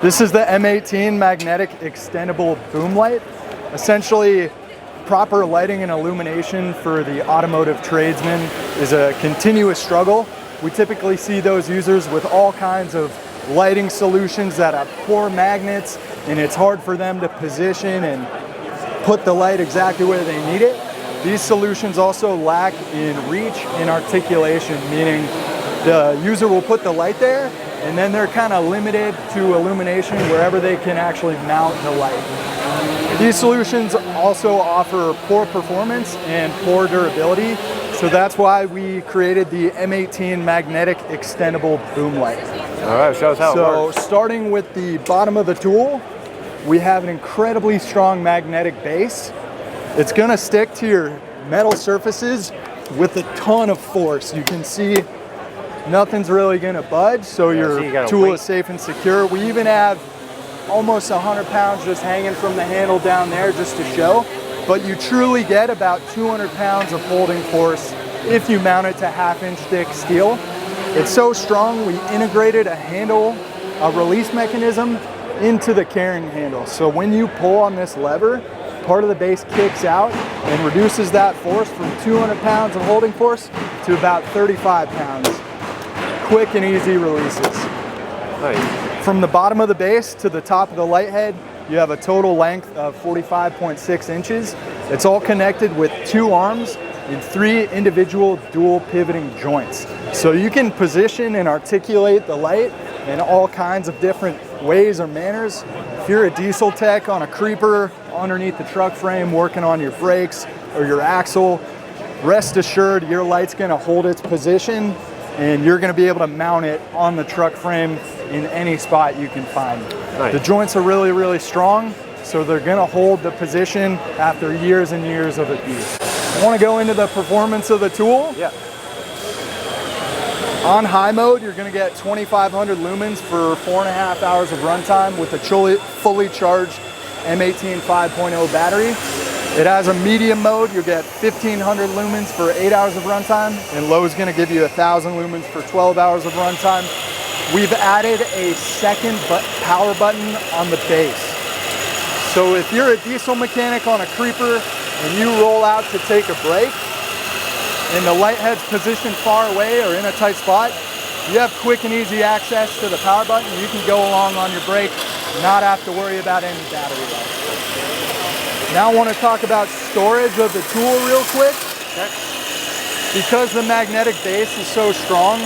This is the M18 Magnetic Extendable Boom Light. Essentially, proper lighting and illumination for the automotive tradesman is a continuous struggle. We typically see those users with all kinds of lighting solutions that have poor magnets, and it's hard for them to position and put the light exactly where they need it. These solutions also lack in reach and articulation, meaning the user will put the light there and then they're kind of limited to illumination wherever they can actually mount the light. These solutions also offer poor performance and poor durability, so that's why we created the M18 Magnetic Extendable Boom Light. All right, show us how it works. So starting with the bottom of the tool, we have an incredibly strong magnetic base. It's gonna stick to your metal surfaces with a ton of force. You can see nothing's really gonna budge, so your tool is safe and secure. We even have almost 100 pounds just hanging from the handle down there just to show, but you truly get about 200 pounds of holding force if you mount it to 1/2-inch thick steel. It's so strong, we integrated a handle, a release mechanism into the carrying handle. So when you pull on this lever, part of the base kicks out and reduces that force from 200 pounds of holding force to about 35 pounds. Quick and easy releases. Nice. From the bottom of the base to the top of the light head, you have a total length of 45.6 inches. It's all connected with 2 arms and 3 individual dual pivoting joints. So you can position and articulate the light in all kinds of different ways or manners. If you're a diesel tech on a creeper underneath the truck frame working on your brakes or your axle, rest assured your light's gonna hold its position and you're gonna be able to mount it on the truck frame in any spot you can find. Nice. The joints are really, really strong, so they're gonna hold the position after years and years of abuse. I wanna go into the performance of the tool. Yeah. On high mode, you're gonna get 2,500 lumens for 4.5 hours of runtime with a fully charged M18 5.0 battery. It has a medium mode, you'll get 1,500 lumens for 8 hours of runtime, and low is gonna give you 1,000 lumens for 12 hours of runtime. We've added a second power button on the base. So if you're a diesel mechanic on a creeper and you roll out to take a break, and the light head's positioned far away or in a tight spot, you have quick and easy access to the power button. You can go along on your break, not have to worry about any battery life. Now I want to talk about storage of the tool real quick. Okay. Because the magnetic base is so strong,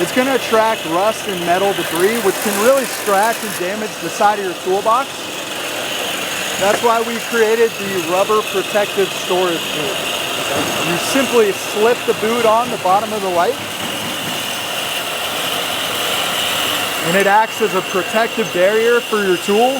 it's going to attract rust and metal debris, which can really scratch and damage the side of your toolbox. That's why we created the rubber protective storage boot. You simply slip the boot on the bottom of the light, and it acts as a protective barrier for your tool,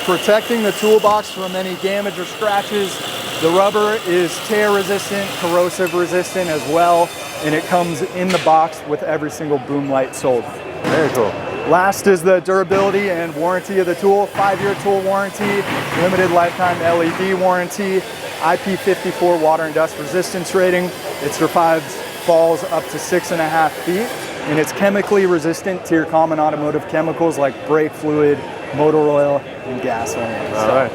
protecting the toolbox from any damage or scratches. The rubber is tear resistant, corrosive resistant as well, and it comes in the box with every single boom light sold. Very cool. Last is the durability and warranty of the tool. 5-year tool warranty, limited lifetime LED warranty, IP54 water and dust resistance rating. It survives falls up to 6.5 feet, and it's chemically resistant to your common automotive chemicals like brake fluid, motor oil, and gasoline. All right.